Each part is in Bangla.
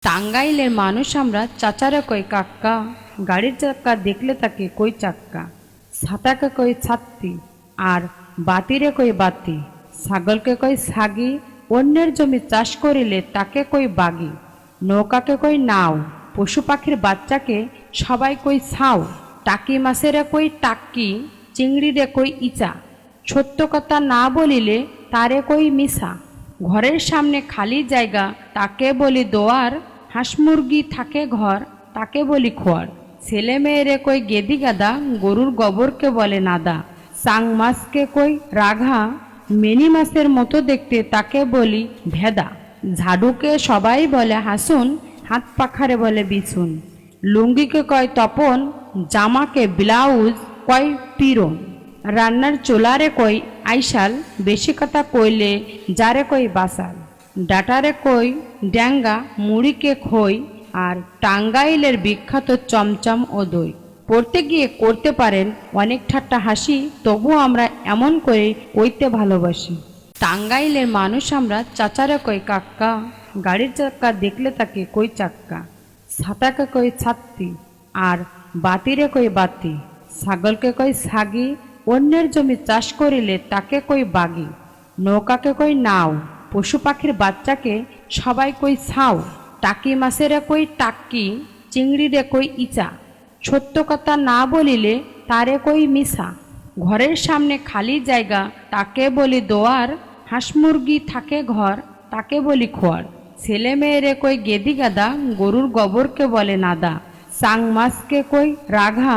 টাঙ্গাইলের মানুষ আমরা চাচারে কই কাক্কা, গাড়ির চাক্কা দেখলে তাকে কই চাক্কা, ছাতাকে কই ছাত্তি আর বাতিরে কই বাতি, ছাগলকে কই ছাগি, অন্যের জমি চাষ করিলে তাকে কই বাগি, নৌকাকে কই নাও, পশু পাখির বাচ্চাকে সবাই কই ছাও, টাকি মাছেরে কই টাক্কি, চিংড়িরে কই ইচা, সত্য কথা না বলিলে তারে কই মিছা, ঘরের সামনে খালি জায়গা তাকে বলি দোয়ার, হাঁস মুরগি থাকে ঘর তাকে বলি খোয়ার, ছেলে মেয়েরে কই গেদি গাদা, গরুর গোবরকে বলে নাদা, চাং মাছকে কই রাঘা, মেনি মাছের মতো দেখতে তাকে বলি ভেদা, ঝাড়ুকে সবাই বলে হাসুন, হাত পাখারে বলে বিছুন, লুঙ্গিকে কয় তপন, জামাকে ব্লাউজ কয় পিরন, রান্নার চোলারে কই আইসাল, বেশি কথা কইলে যারে কই বাসাল, ডাটারে কই ড্যাঙ্গা, মুড়িকে খই, আর টাঙ্গাইলের বিখ্যাত চমচম ও দই। পড়তে গিয়ে করতে পারেন অনেক ঠাট্টা হাসি, তবুও আমরা এমন করে কইতে ভালোবাসি। টাঙ্গাইলের মানুষ আমরা চাচারে কই কাক্কা, গাড়ির চাক্কা দেখলে তাকে কই চাক্কা, ছাতাকে কই ছাত্তি আর বাতিরে কই বাতি, ছাগলকে কই ছাগি, অন্যের জমি চাষ করিলে তাকে কই বাগি, নৌকাকে কই নাও, পশু পাখির বাচ্চাকে সবাই কই ছাও, টাকি মাছেরে কই টাক্কি, চিংড়িরে কই ইচা, সত্য কথা না বলিলে তারে কই মিছা, ঘরের সামনে খালি জায়গা তাকে বলি দোয়ার, হাঁস মুরগি থাকে ঘর তাকে বলি খোয়ার, ছেলে মেয়েরে কই গেদি গাদা, গরুর গোবরকে বলে নাদা, চাং মাছকে কই রাঘা,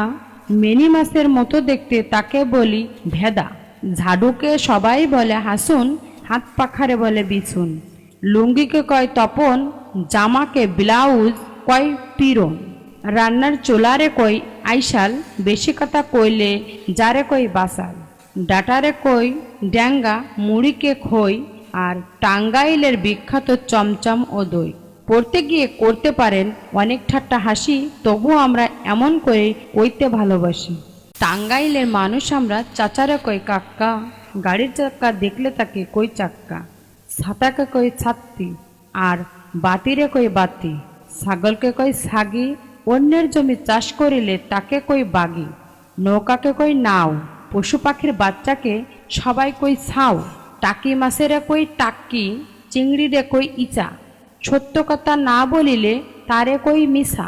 মেনি মাছের মতো দেখতে তাকে বলি ভেদা, ঝাড়ুকে সবাই বলে হাসুন, হাত পাখারে বলে বিছুন, লুঙ্গিকে কয় তপন, জামাকে ব্লাউজ কয় পিরন, রান্নার চোলারে কই আইসাল, বেশি কথা কইলে যারে কই বাসাল, ডাটারে কই ড্যাঙ্গা, মুড়িকে খই, আর টাঙ্গাইলের বিখ্যাত চমচম ও দই। পড়তে গিয়ে করতে পারেন অনেক ঠাট্টা হাসি, তবুও আমরা এমন করে কইতে ভালোবাসি। টাঙ্গাইলের মানুষ আমরা চাচারে কই কাক্কা, গাড়ির চাক্কা দেখলে তাকে কই চাক্কা, ছাতাকে কই ছাত্তি আর বাতিরে কই বাতি, ছাগলকে কই ছাগি, অন্যের জমি চাষ করিলে তাকে কই বাগি, নৌকাকে কই নাও, পশু পাখির বাচ্চাকে সবাই কই ছাও, টাকি মাছেরে কই টাক্কি, চিংড়িরে কই ইচা, সত্য কথা না বলিলে তারে কই মিছা,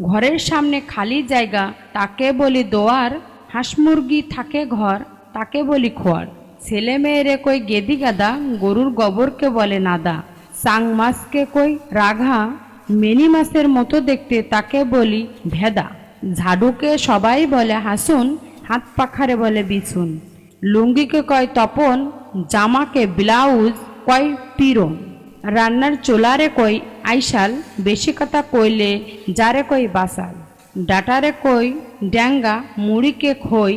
ঘরের সামনে খালি জায়গা তাকে বলি দোয়ার, হাঁস মুরগি থাকে ঘর তাকে বলি খোয়ার, ছেলে মেয়েরে কই গেদি গাদা, গরুর গোবরকে বলে নাদা, চাং মাছকে কই রাঘা, মেনি মাছের মতো দেখতে তাকে বলি ভেদা, ঝাড়ুকে সবাই বলে হাসুন, হাত পাখারে বলে বিছুন, লুঙ্গিকে কয় তপন, জামাকে ব্লাউজ কয় পিরন, রান্নার চোলারে কই আইসাল, বেশি কথা কইলে যারে কই বাসাল, ডাটারে কই ড্যাঙ্গা, মুড়িকে খই,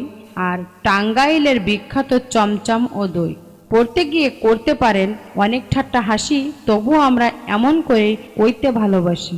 আর টাঙ্গাইলের বিখ্যাত চমচম ও দই। পড়তে গিয়ে করতে পারেন অনেক ঠাট্টা হাসি, তবুও আমরা এমন করে কইতে ভালোবাসি।